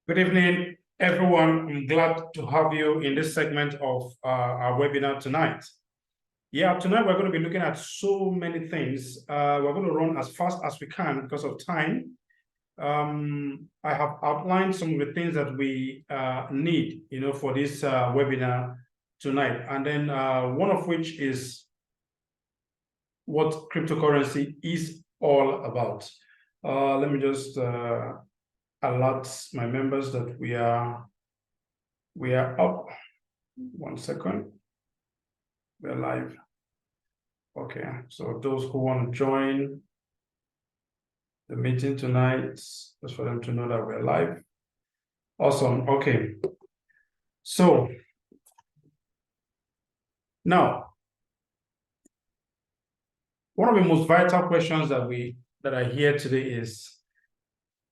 Good evening, everyone. I'm glad to have you in this segment of our webinar tonight. Yeah, tonight we're going to be looking at so many things. We're going to run as fast as we can because of time. I have outlined some of the things that we need, for this webinar tonight. And then one of which is what cryptocurrency is all about. Let me just alert my members that we are up. 1 second. We're live. Okay, so those who want to join the meeting tonight, just for them to know that we're live. Awesome. Okay. So now, one of the most vital questions that I hear today is,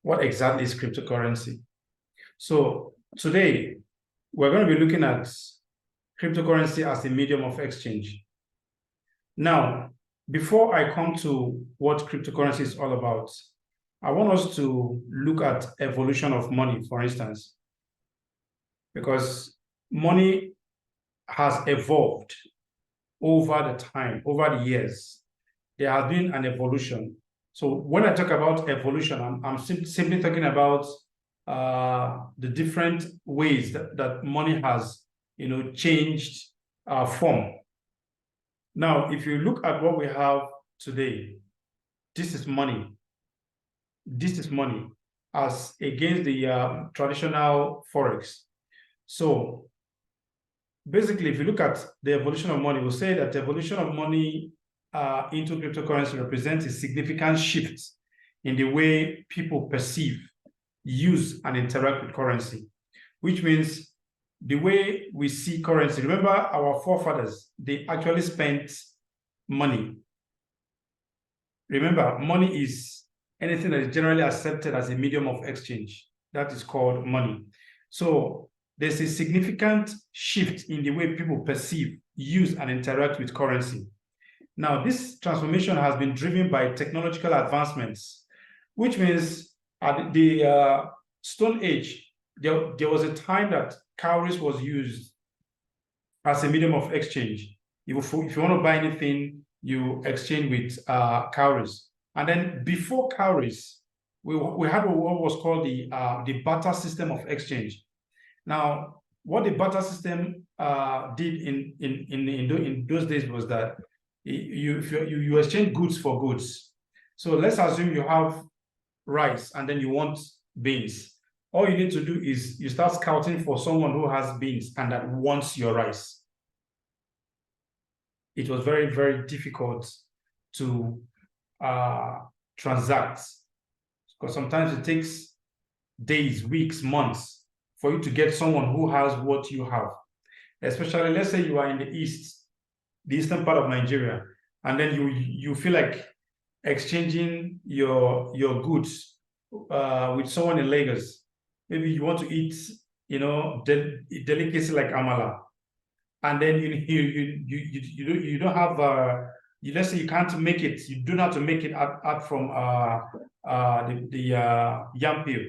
what exactly is cryptocurrency? So today, we're going to be looking at cryptocurrency as a medium of exchange. Now, before I come to what cryptocurrency is all about, I want us to look at evolution of money, for instance, because money has evolved over the time, over the years. There has been an evolution. So when I talk about evolution, I'm simply talking about the different ways that money has, changed form. Now, if you look at what we have today, this is money. This is money as against the traditional forex. So basically, if you look at the evolution of money, we'll say that the evolution of money into cryptocurrency represents a significant shift in the way people perceive, use, and interact with currency, which means the way we see currency. Remember, our forefathers, they actually spent money. Remember, money is anything that is generally accepted as a medium of exchange. That is called money. So there's a significant shift in the way people perceive, use, and interact with currency. Now, this transformation has been driven by technological advancements, which means at the Stone Age, there was a time that cowries was used as a medium of exchange. If you want to buy anything, you exchange with cowries. And then before cowries, we had what was called the barter system of exchange. Now, what the barter system did in those days was that you exchange goods for goods. So let's assume you have rice and then you want beans. All you need to do is you start scouting for someone who has beans and that wants your rice. It was very, very difficult to transact, because sometimes it takes days, weeks, months for you to get someone who has what you have. Especially, let's say you are in the eastern part of Nigeria, and then you feel like exchanging your goods with someone in Lagos. Maybe you want to eat, delicacy like amala, and then you don't have let's say you can't make it. You do not have to make it out from the yam peel,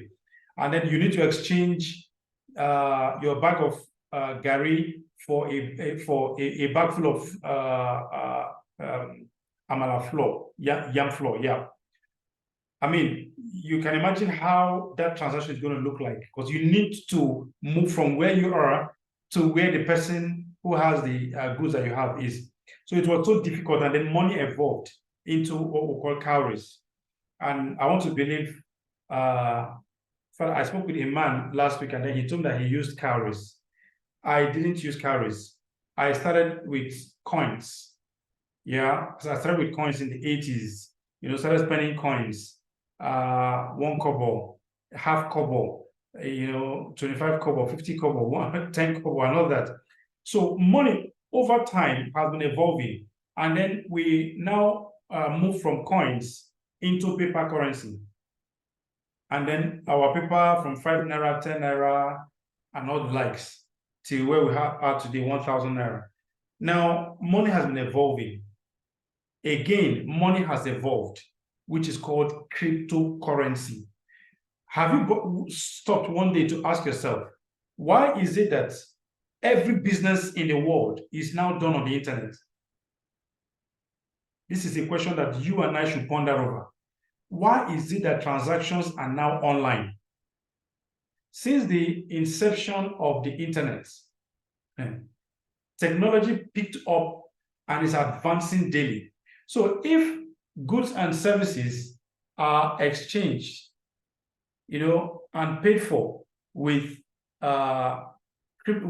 and then you need to exchange your bag of gari for a bag full of amala flour, yam flour. Yeah, I mean, you can imagine how that transaction is going to look like, because you need to move from where you are to where the person who has the goods that you have is. So it was so difficult, and then money evolved into what we call cowries. And I want to believe, I spoke with a man last week, and then he told me that he used cowries. I didn't use cowries. I started with coins. Yeah, so I started with coins in the 80s. Started spending coins, 1 kobo, half kobo, 25 kobo, 50 kobo, 10 kobo, and all that. So money over time has been evolving, and then we now move from coins into paper currency, and then our paper from 5 naira, 10 naira, and all the likes, to where we are today, 1,000 naira. Now, money has been evolving. Again, money has evolved, which is called cryptocurrency. have you stopped one day to ask yourself, why is it that every business in the world is now done on the internet? This is a question that you and I should ponder over. Why is it that transactions are now online? Since the inception of the internet, technology picked up and is advancing daily. So if goods and services are exchanged, and paid for with are paid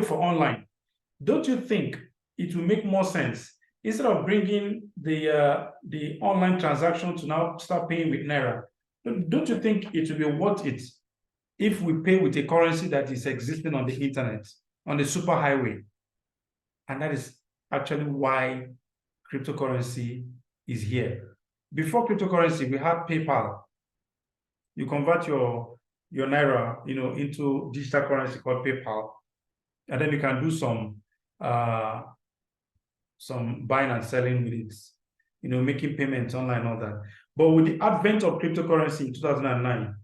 for online, don't you think it will make more sense, instead of bringing the online transaction, to now start paying with Naira? Don't you think it will be worth it if we pay with a currency that is existing on the internet, on the superhighway? And that is actually why cryptocurrency is here. Before cryptocurrency, we had PayPal. You convert your Naira, into digital currency called PayPal, and then you can do some buying and selling with it, making payments online, all that. But with the advent of cryptocurrency in 2009,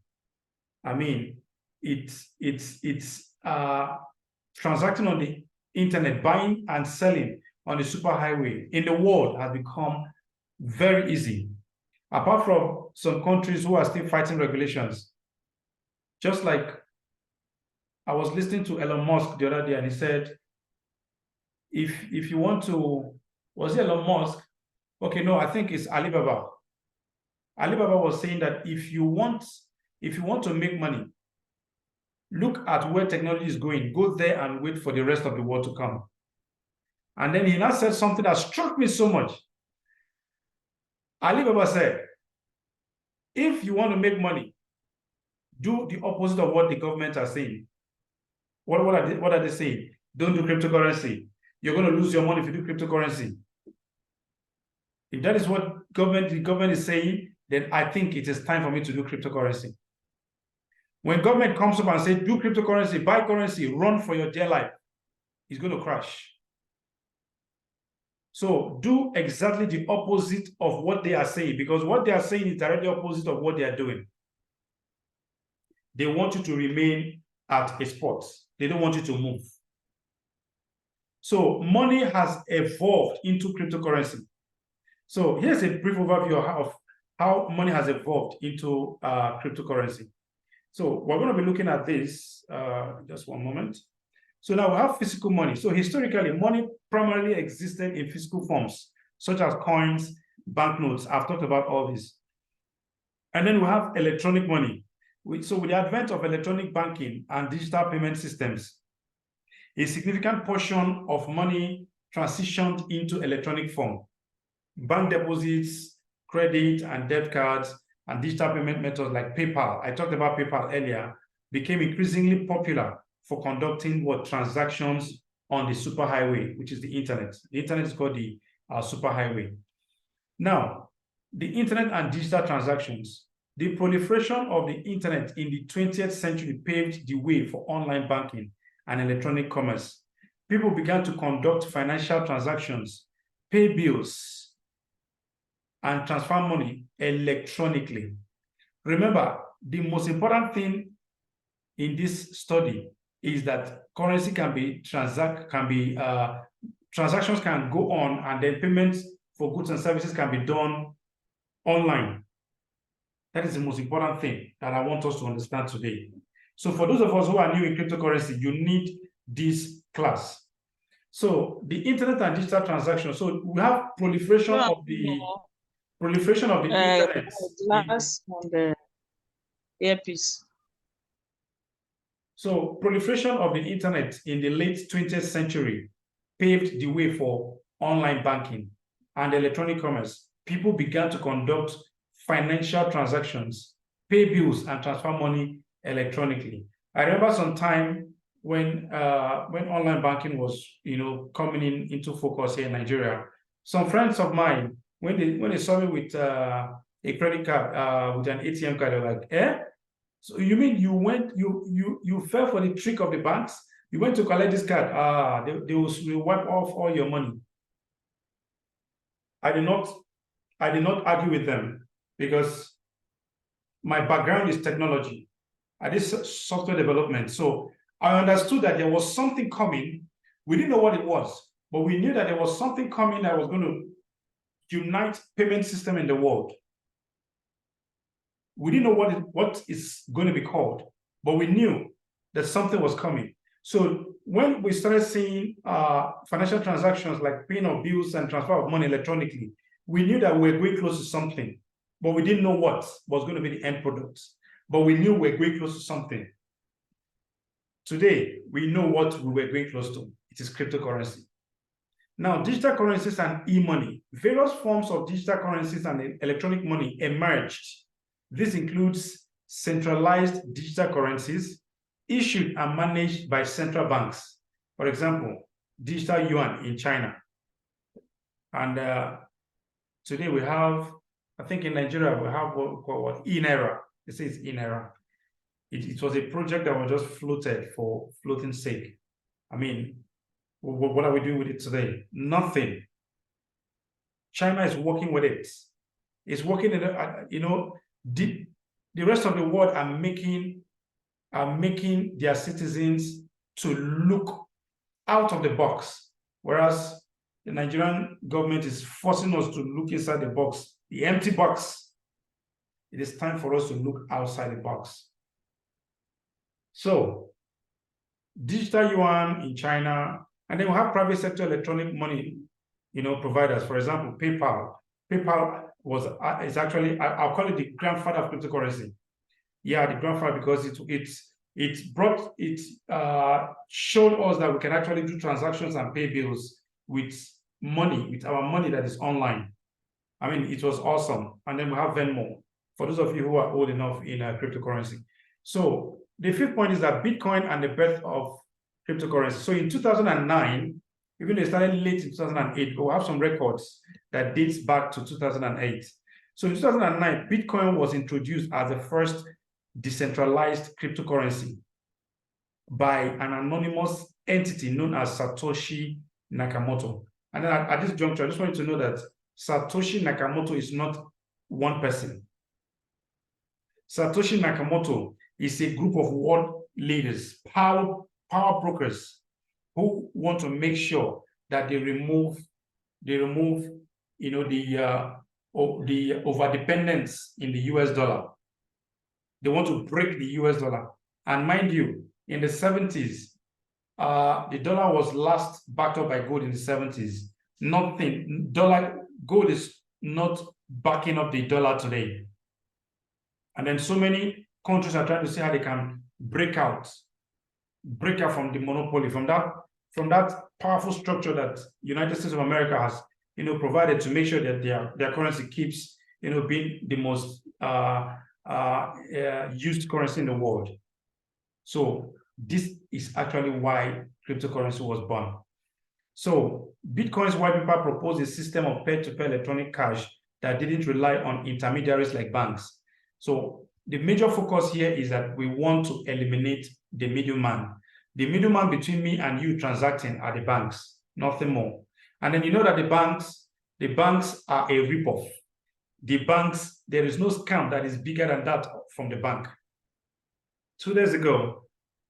I mean, it's transacting on the internet, buying and selling on the superhighway in the world has become very easy. Apart from some countries who are still fighting regulations. Just like I was listening to Elon Musk the other day, and he said, if you want to, was it Elon Musk? Okay, no, I think it's Alibaba. Alibaba was saying that if you want to make money, look at where technology is going, go there and wait for the rest of the world to come. And then he now said something that struck me so much. Alibaba said, if you want to make money, do the opposite of what the government are saying. What are they saying? Don't do cryptocurrency. You're going to lose your money if you do cryptocurrency. If that is what the government is saying, then I think it is time for me to do cryptocurrency. When government comes up and says, do cryptocurrency, buy currency, run for your dear life, it's going to crash. So do exactly the opposite of what they are saying, because what they are saying is directly opposite of what they are doing. They want you to remain at a spot. They don't want you to move. So money has evolved into cryptocurrency. So here's a brief overview of how money has evolved into cryptocurrency. So we're going to be looking at this, just one moment. So now we have physical money. So historically, money primarily existed in physical forms, such as coins, banknotes. I've talked about all this. And then we have electronic money. So with the advent of electronic banking and digital payment systems, a significant portion of money transitioned into electronic form. Bank deposits, credit and debit cards, and digital payment methods like PayPal, I talked about PayPal earlier, became increasingly popular for conducting transactions on the superhighway, which is the internet. The internet is called the superhighway. Now, the internet and digital transactions, the proliferation of the internet in the 20th century paved the way for online banking and electronic commerce. People began to conduct financial transactions, pay bills, and transfer money electronically. Remember, the most important thing in this study is that currency transactions can go on, and then payments for goods and services can be done online. That is the most important thing that I want us to understand today. So for those of us who are new in cryptocurrency, you need this class. So the internet and digital transactions. So we have proliferation of the internet. Glass on the earpiece. So proliferation of the internet in the late 20th century paved the way for online banking and electronic commerce. People began to conduct financial transactions, pay bills, and transfer money electronically. I remember some time when online banking was coming into focus here in Nigeria. Some friends of mine, when they saw me with a credit card, with an ATM card, they're like, "Eh? So you mean you fell for the trick of the banks? You went to collect this card? They will wipe off all your money." I did not argue with them, because my background is technology. I did software development. So I understood that there was something coming. We didn't know what it was, but we knew that there was something coming that was going to unite payment system in the world. We didn't know what is going to be called, but we knew that something was coming. So when we started seeing financial transactions like paying of bills and transfer of money electronically, we knew that we were going close to something, but we didn't know what was going to be the end product. But we knew we were going close to something. Today, we know what we were going close to. It is cryptocurrency. Now, digital currencies and e-money, various forms of digital currencies and electronic money emerged. This includes centralized digital currencies issued and managed by central banks. For example, digital yuan in China. And today we have, I think in Nigeria, we have what eNaira. It says eNaira. It was a project that was just floated for floating sake. I mean, what are we doing with it today? Nothing. China is working with it. It's working in the rest of the world are making their citizens to look out of the box, whereas the Nigerian government is forcing us to look inside the box, the empty box. It is time for us to look outside the box. So, digital yuan in China, and then we have private sector electronic money, providers. For example, PayPal. PayPal is actually, I'll call it the grandfather of cryptocurrency. Yeah, the grandfather, because it showed us that we can actually do transactions and pay bills with our money that is online. I mean, it was awesome. And then we have Venmo, for those of you who are old enough in cryptocurrency. So the fifth point is that Bitcoin and the birth of cryptocurrency. So in 2009, even though it started late in 2008, but we have some records that dates back to 2008. So in 2009, Bitcoin was introduced as the first decentralized cryptocurrency by an anonymous entity known as Satoshi Nakamoto. And then at this juncture, I just want you to know that Satoshi Nakamoto is not one person. Satoshi Nakamoto is a group of world leaders, power brokers, who want to make sure that they remove the overdependence in the US dollar. They want to break the US dollar. And mind you, in the 70s, the dollar was last backed up by gold in the 70s. Gold is not backing up the dollar today. And then so many countries are trying to see how they can break out from the monopoly, from that powerful structure that United States of America has, provided to make sure that their currency keeps, being the most used currency in the world. So this is actually why cryptocurrency was born. So Bitcoin's white paper proposed a system of peer-to-peer electronic cash that didn't rely on intermediaries like banks. So the major focus here is that we want to eliminate the middleman. The middleman between me and you transacting are the banks, nothing more. And then you know that the banks are a ripoff. The banks, there is no scam that is bigger than that from the bank. 2 days ago,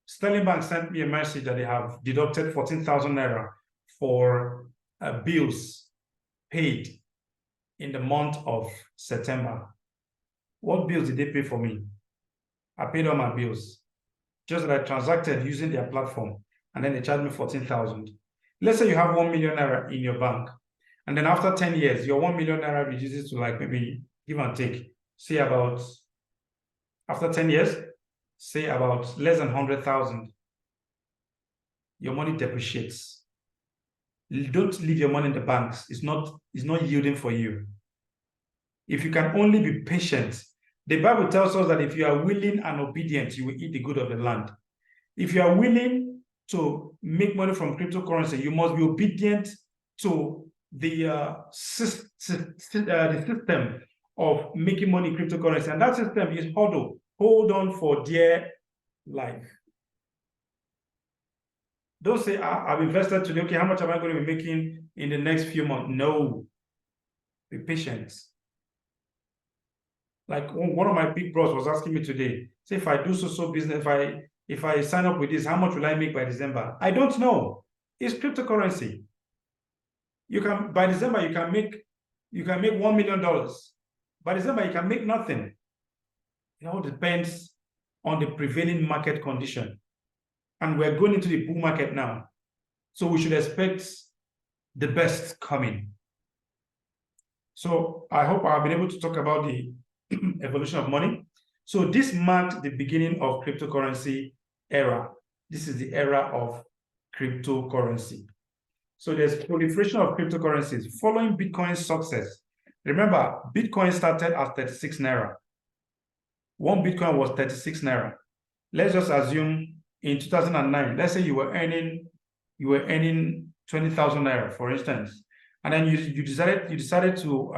Sterling Bank sent me a message that they have deducted 14,000 naira for bills paid in the month of September. What bills did they pay for me? I paid all my bills. Just that I transacted using their platform, and then they charged me 14,000. Let's say you have 1 million naira in your bank, and then after 10 years, your 1 million naira reduces to like maybe, give and take, say about, after 10 years, say about less than 100,000. Your money depreciates. Don't leave your money in the banks. It's not yielding for you. If you can only be patient, the Bible tells us that if you are willing and obedient, you will eat the good of the land. If you are willing to make money from cryptocurrency, you must be obedient to the system of making money in cryptocurrency. And that system is HODL. Hold on for dear life. Don't say, I've invested today. Okay, how much am I going to be making in the next few months? No. Be patient. Like one of my big bros was asking me today, say if I do so business, if I sign up with this, how much will I make by December? I don't know. It's cryptocurrency. You can by December you can make $1 million. By December you can make nothing. It all depends on the prevailing market condition. And we're going into the bull market now. So we should expect the best coming. So I hope I've been able to talk about the evolution of money. So this marked the beginning of cryptocurrency era. This is the era of cryptocurrency. So there's proliferation of cryptocurrencies following Bitcoin's success. Remember, Bitcoin started at 36 Naira. One Bitcoin was 36 Naira. Let's just assume in 2009, let's say you were earning 20,000 Naira, for instance. And then you decided to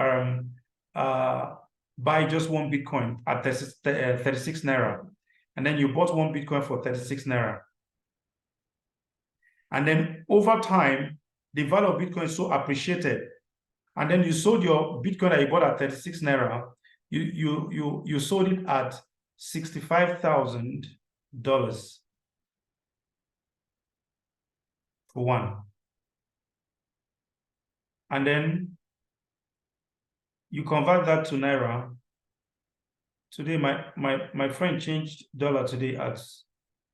buy just one Bitcoin at 36 Naira. And then you bought one Bitcoin for 36 Naira. And then over time, the value of Bitcoin is so appreciated. And then you sold your Bitcoin that you bought at 36 Naira. You sold it at $65,000 for one. And then you convert that to Naira. Today, my friend changed dollar today at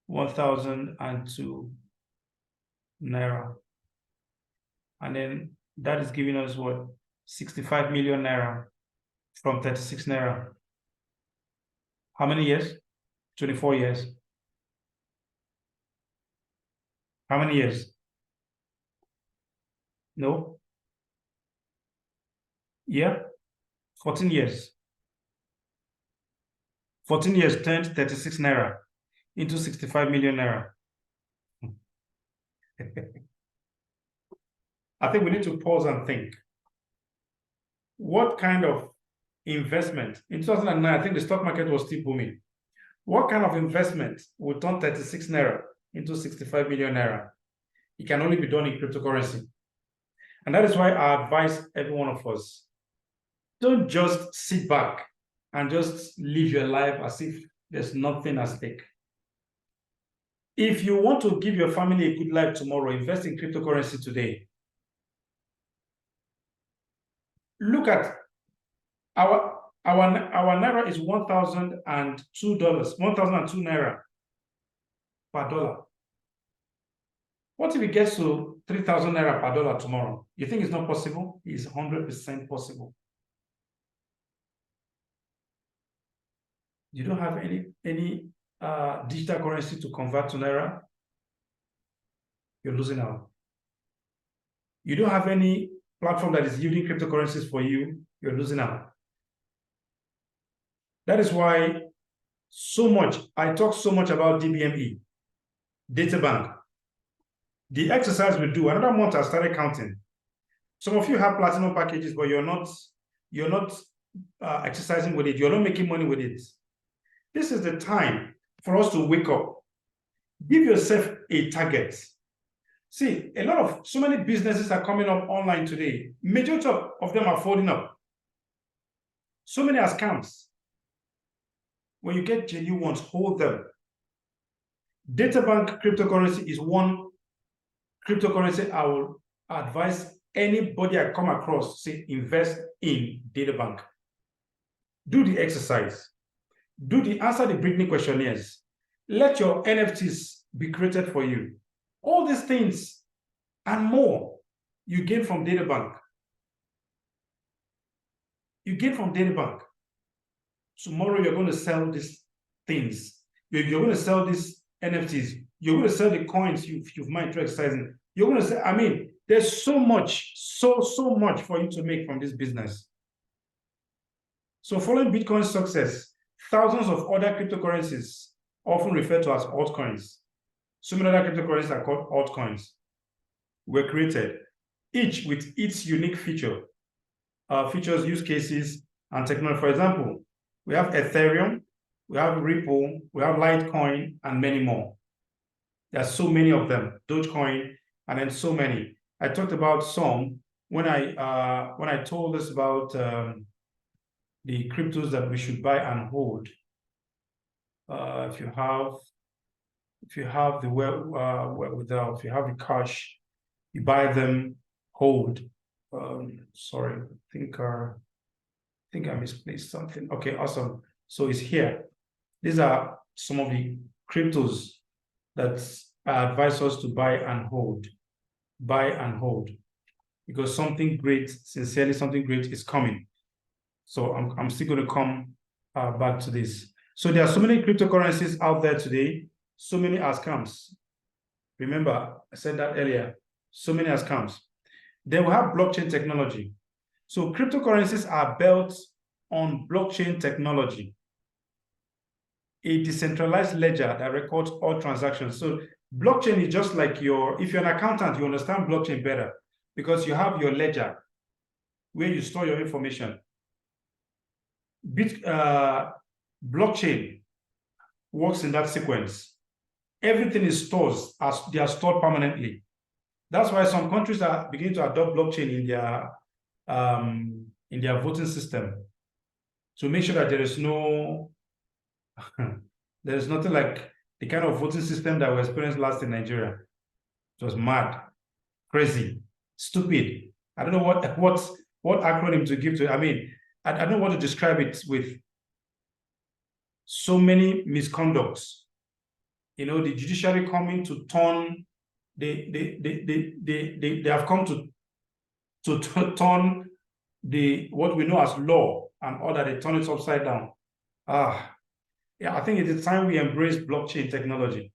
1,002 Naira. And then that is giving us what? 65 million Naira from 36 Naira. How many years? 24 years. How many years? No? Yeah? 14 years. 14 years turned 36 Naira into 65 million Naira. I think we need to pause and think. What kind of investment? In 2009, I think the stock market was still booming. What kind of investment would turn 36 Naira into 65 million Naira? It can only be done in cryptocurrency. And that is why I advise every one of us, don't just sit back and just live your life as if there's nothing at stake. If you want to give your family a good life tomorrow, invest in cryptocurrency today. Look at our Naira is $1,002, 1,002 Naira per dollar. What if it gets to 3,000 Naira per dollar tomorrow? You think it's not possible? It's 100% possible. You don't have any digital currency to convert to Naira, you're losing out. You don't have any platform that is yielding cryptocurrencies for you, you're losing out. That is why I talk so much about DBME, Data Bank. The exercise we do, another month I started counting. Some of you have platinum packages, but you're not exercising with it. You're not making money with it. This is the time for us to wake up. Give yourself a target. See, so many businesses are coming up online today. Majority of them are folding up. So many are scams. When you get genuine ones, hold them. DataBank cryptocurrency is one cryptocurrency I will advise anybody I come across, say, invest in DataBank. Do the exercise. Answer the Britney questionnaires. Let your NFTs be created for you. All these things and more you gain from DataBank. Tomorrow you're going to sell these things. You're going to sell these NFTs. You're going to sell the coins you've mined through exercising. You're going to say, there's so much, so much for you to make from this business. So following Bitcoin's success, thousands of other cryptocurrencies, often referred to as altcoins, so many other cryptocurrencies are called altcoins, were created, each with its unique features, use cases, and technology. For example, we have Ethereum, we have Ripple, we have Litecoin, and many more. There are so many of them, Dogecoin, and then so many. I talked about some when I told us about the cryptos that we should buy and hold. If you have the wherewithal, if you have the cash, you buy them, hold. Sorry, I think I misplaced something. Okay, awesome. So it's here. These are some of the cryptos that I advise us to buy and hold. Buy and hold. Because something great, sincerely, something great is coming. So I'm still going to come back to this. So there are so many cryptocurrencies out there today, so many are scams. Remember, I said that earlier, so many are scams. Then we have blockchain technology. So cryptocurrencies are built on blockchain technology, a decentralized ledger that records all transactions. So blockchain is just like if you're an accountant, you understand blockchain better because you have your ledger where you store your information. Blockchain works in that sequence. Everything is stored as they are stored permanently. That's why some countries are beginning to adopt blockchain in their voting system to make sure that there is nothing like the kind of voting system that we experienced last in Nigeria. It was mad, crazy, stupid. I don't know what acronym to give to it. I mean, I don't know what to describe it with. So many misconducts. The judiciary coming to turn. They have come to turn what we know as law and order. They turn it upside down. Yeah, I think it's time we embrace blockchain technology.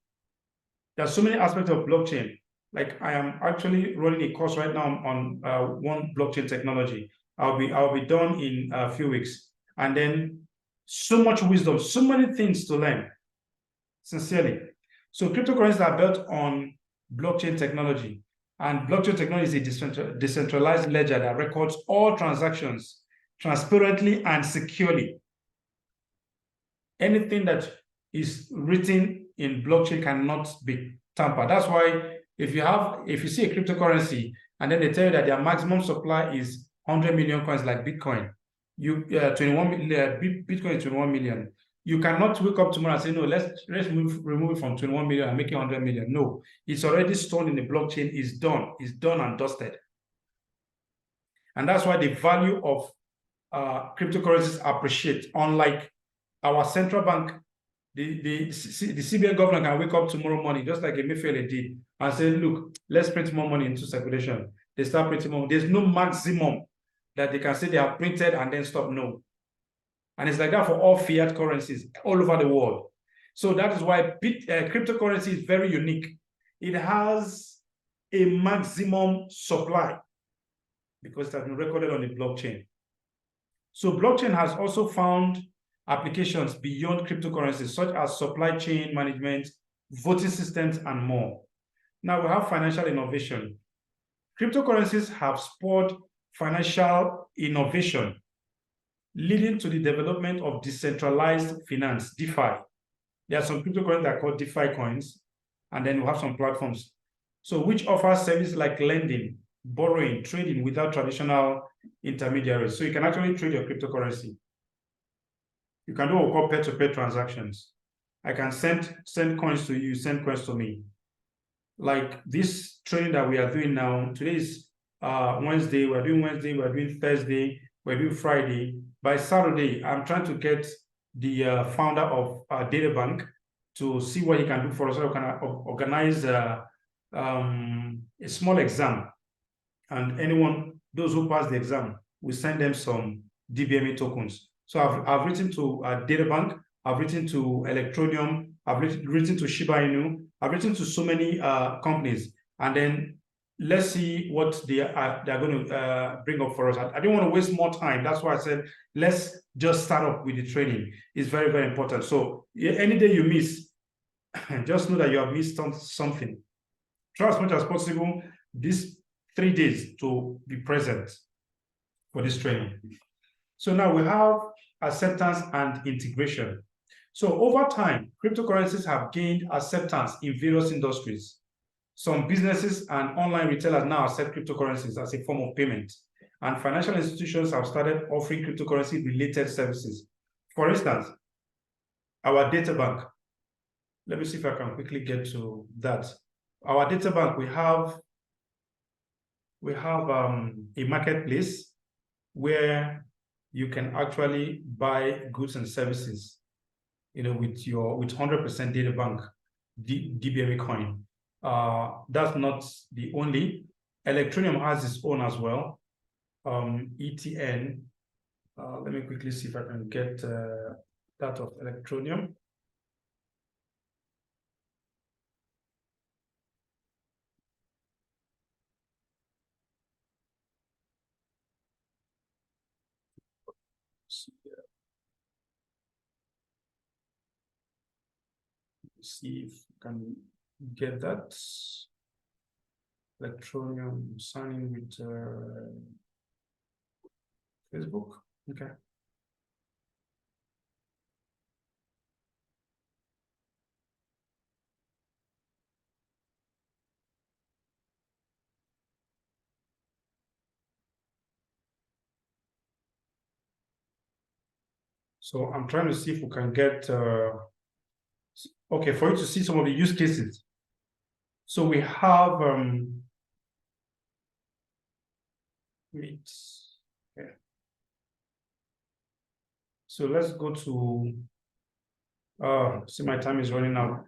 There are so many aspects of blockchain. Like I am actually running a course right now on one blockchain technology. I'll be done in a few weeks, and then so much wisdom, so many things to learn. Sincerely, so cryptocurrencies are built on blockchain technology, and blockchain technology is a decentralized ledger that records all transactions transparently and securely. Anything that is written in blockchain cannot be tampered. That's why if you see a cryptocurrency and then they tell you that their maximum supply is 100 million coins like Bitcoin, Bitcoin is 21 million. You cannot wake up tomorrow and say, no, let's remove it from 21 million and make it 100 million. No, it's already stored in the blockchain. It's done and dusted. And that's why the value of cryptocurrencies appreciate. Unlike our central bank, the CBN governor can wake up tomorrow morning, just like Emefiele did, and say, look, let's print more money into circulation. They start printing more. There's no maximum that they can say they have printed and then stop. No. And it's like that for all fiat currencies all over the world. So that is why cryptocurrency is very unique. It has a maximum supply because it has been recorded on the blockchain. So blockchain has also found applications beyond cryptocurrencies, such as supply chain management, voting systems, and more. Now we have financial innovation. Cryptocurrencies have spurred financial innovation, leading to the development of decentralized finance, DeFi. There are some cryptocurrencies that are called DeFi coins, and then we have some platforms. So which offer services like lending, borrowing, trading without traditional intermediaries. So you can actually trade your cryptocurrency. You can do what we call peer-to-peer transactions. I can send coins to you, send coins to me. Like this trading that we are doing now, today is Wednesday, we're doing Wednesday, we're doing Thursday, we're doing Friday. By Saturday, I'm trying to get the founder of DataBank to see what he can do for us. So we can organize a small exam. And those who pass the exam, we send them some DBME tokens. So I've written to DataBank, I've written to Electroneum, I've written to Shiba Inu, I've written to so many companies. And then let's see what they're going to bring up for us. I didn't want to waste more time. That's why I said, let's just start up with the training. It's very, very important. So any day you miss, just know that you have missed something. Try as much as possible these 3 days to be present for this training. So now we have acceptance and integration. So over time, cryptocurrencies have gained acceptance in various industries. Some businesses and online retailers now accept cryptocurrencies as a form of payment. and financial institutions have started offering cryptocurrency related services. For instance, our data bank. Let me see if I can quickly get to that. Our data bank, we have a marketplace where you can actually buy goods and services, with 100% data bank DBME coin. That's not the only. Electroneum has its own as well. ETN. Let me quickly see if I can get that of Electroneum. See if I can get that. Electroneum signing with Facebook. Okay. So I'm trying to see if we can get okay, for you to see some of the use cases. So we have Meet. Okay. So let's go to see, my time is running out.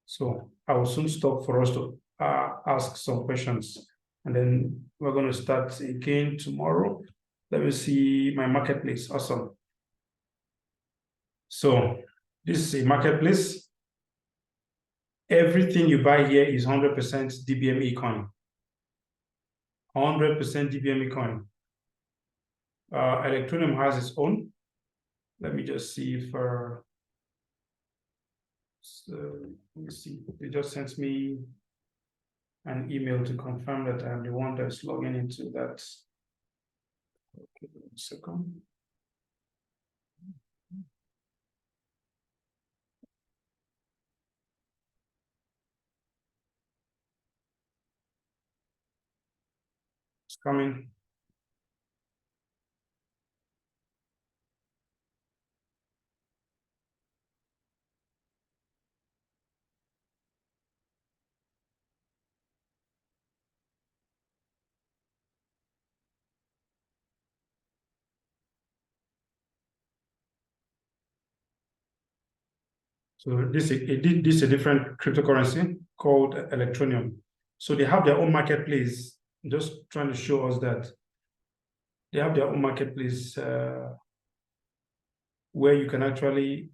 So I will soon stop for us to ask some questions, and then we're going to start again tomorrow. Let me see my marketplace. Awesome. So this is a marketplace. Everything you buy here is 100% DBME coin. 100% DBME coin. Electroneum has its own. Let me just see if let me see. They just sent me an email to confirm that I'm the one that's logging into that. Okay, 1 second. It's coming. So this is a different cryptocurrency called Electroneum. So they have their own marketplace. Just trying to show us that they have their own marketplace where you can actually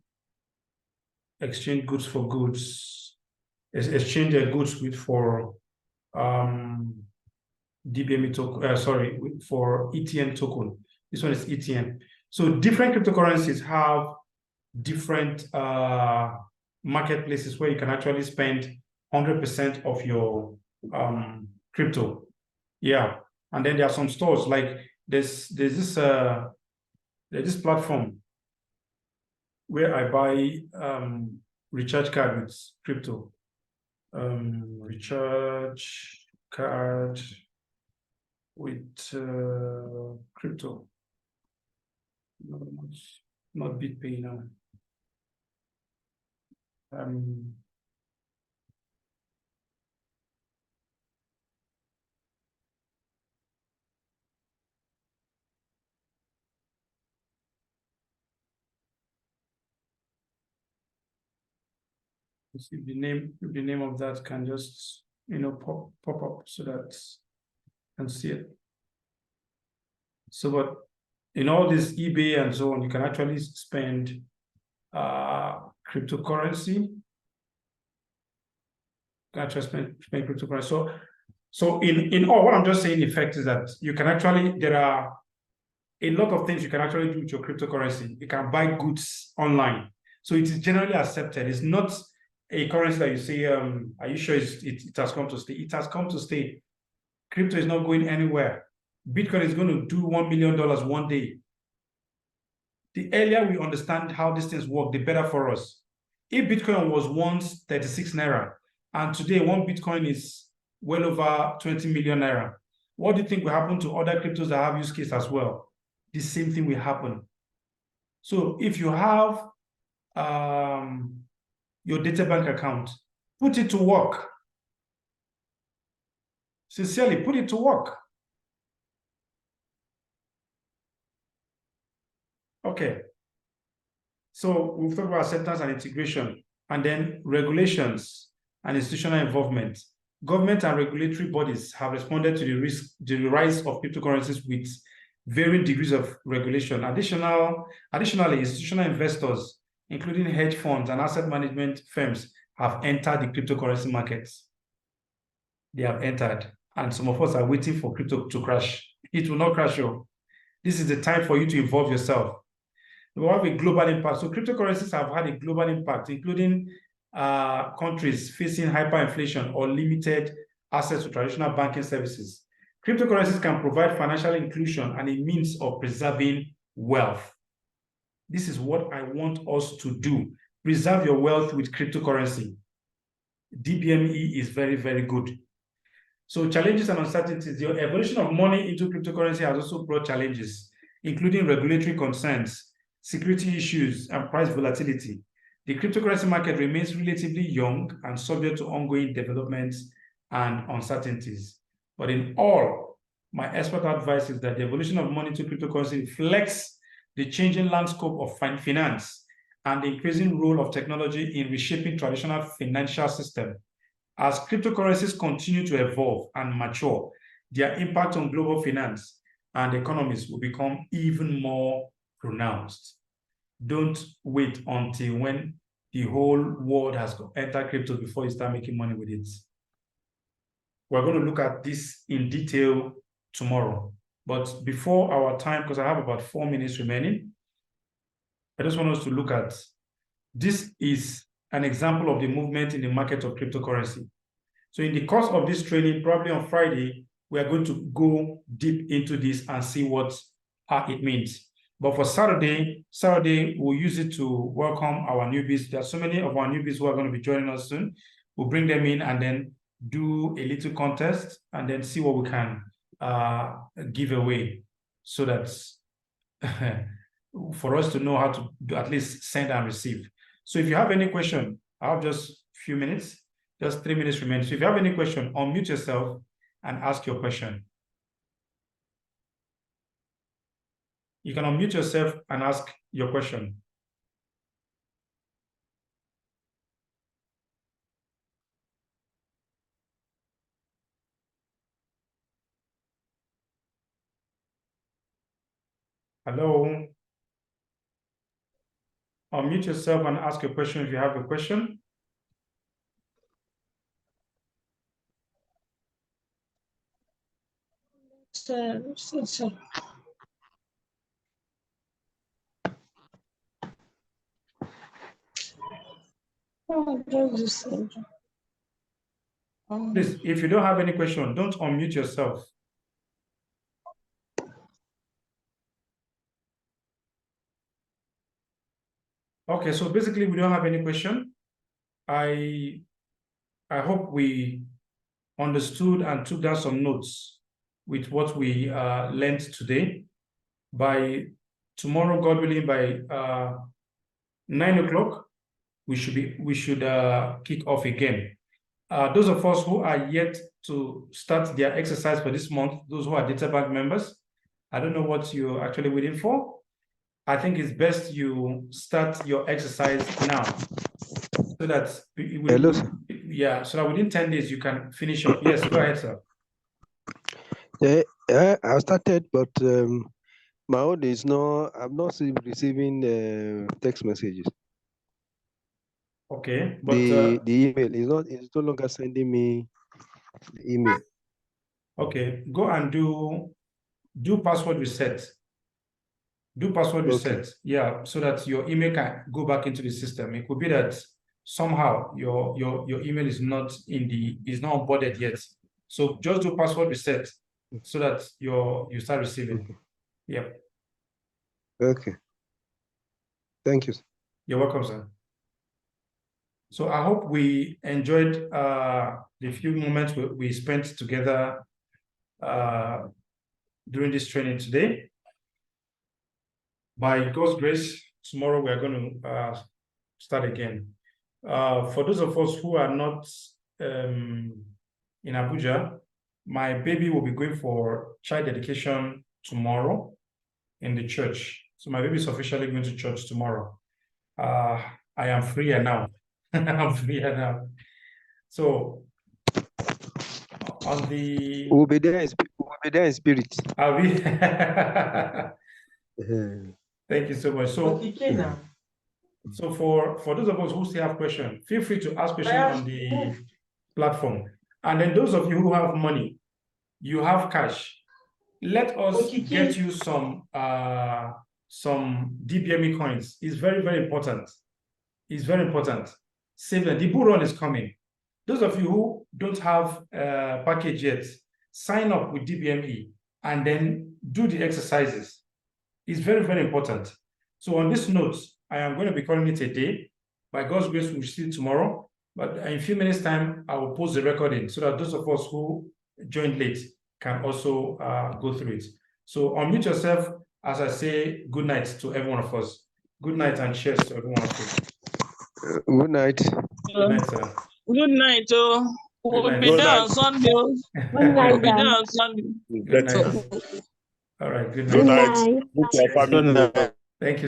exchange goods for goods, exchange their goods with for DBME token. For ETN token. This one is ETN. So different cryptocurrencies have different marketplaces where you can actually spend 100% of your crypto. Yeah, and then there are some stores like there's this platform where I buy recharge card with crypto. Recharge card with crypto. Not BitPay now. See the name of that can just pop up so that you can see it. So, but in all this eBay and so on, you can actually spend cryptocurrency. You can actually spend cryptocurrency. So in all, what I'm just saying, in effect, is that you can actually, there are a lot of things you can actually do with your cryptocurrency. You can buy goods online. So it is generally accepted. It's not a currency that you say, are you sure it has come to stay? It has come to stay. Crypto is not going anywhere. Bitcoin is going to do $1 million one day. The earlier we understand how these things work, the better for us. If Bitcoin was once 36 Naira, and today one Bitcoin is well over 20 million Naira, What do you think will happen to other cryptos that have use case as well? The same thing will happen. So if you have your data bank account, put it to work. Sincerely, put it to work. Okay. So we've talked about acceptance and integration, and then regulations and institutional involvement. Government and regulatory bodies have responded to the rise of cryptocurrencies with varying degrees of regulation. Additionally, institutional investors, including hedge funds and asset management firms, have entered the cryptocurrency markets. They have entered, and some of us are waiting for crypto to crash. It will not crash. This is the time for you to involve yourself. We have a global impact. So cryptocurrencies have had a global impact, including countries facing hyperinflation or limited access to traditional banking services. Cryptocurrencies can provide financial inclusion and a means of preserving wealth. This is what I want us to do. Preserve your wealth with cryptocurrency. DBME is very, very good. So challenges and uncertainties. The evolution of money into cryptocurrency has also brought challenges, including regulatory concerns, security issues, and price volatility. The cryptocurrency market remains relatively young and subject to ongoing developments and uncertainties. But in all, my expert advice is that the evolution of money to cryptocurrency reflects the changing landscape of finance and the increasing role of technology in reshaping traditional financial system. As cryptocurrencies continue to evolve and mature, their impact on global finance and economies will become even more pronounced. Don't wait until when the whole world has entered crypto before you start making money with it. We're going to look at this in detail tomorrow. But before our time, because I have about 4 minutes remaining, I just want us to look at, this is an example of the movement in the market of cryptocurrency. So in the course of this training, probably on Friday, we are going to go deep into this and see what it means. But for Saturday, we'll use it to welcome our newbies. There are so many of our newbies who are going to be joining us soon. We'll bring them in and then do a little contest and then see what we can give away, so that for us to know how to do, at least send and receive. So if you have any question, I have just a few minutes, just 3 minutes remaining. So if you have any question, unmute yourself and ask your question. You can unmute yourself and ask your question. Hello. Unmute yourself and ask a question if you have a question. Please, if you don't have any question, don't unmute yourself. Okay, so basically we don't have any question. I hope we understood and took down some notes with what we learned today. By tomorrow, God willing, by 9 o'clock, we should kick off again. Those of us who are yet to start their exercise for this month, those who are DataBank members, I don't know what you're actually waiting for. I think it's best you start your exercise now, so that Hello, sir. So that within 10 days you can finish up. Yes, go ahead, sir. Yeah, I started, but my own is no. I'm not receiving text messages. Okay, but the email is not. It's no longer sending me the email. Okay, go and do password reset. Do password reset. Okay. Yeah, so that your email can go back into the system. It could be that somehow your email is not onboarded yet. So just do password reset so that you start receiving. Okay. Yep. Okay. Thank you. You're welcome, sir. So I hope we enjoyed the few moments we spent together during this training today. By God's grace, tomorrow we are going to start again. For those of us who are not in Abuja, my baby will be going for child dedication tomorrow in the church. So my baby is officially going to church tomorrow. I am freer now. I'm freer now. So on the We'll be there in spirit. I'll be thank you so much. So for those of us who still have questions, feel free to ask questions on the platform. And then those of you who have money, you have cash, let us get you some DBME coins. It's very, very important. It's very important. Save them. The bull run is coming. Those of you who don't have a package yet, sign up with DBME and then do the exercises. It's very, very important. So on this note, I am going to be calling it a day. By God's grace, we'll see you tomorrow. But in a few minutes' time, I will post the recording so that those of us who joined late can also go through it. So unmute yourself as I say good night to every one of us. Good night and cheers to every one of you. Good night. Good night, sir. Good night. Oh, we'll be there on Sunday. We'll be there on Sunday. Good night. All right. Good night. Good night. Thank you so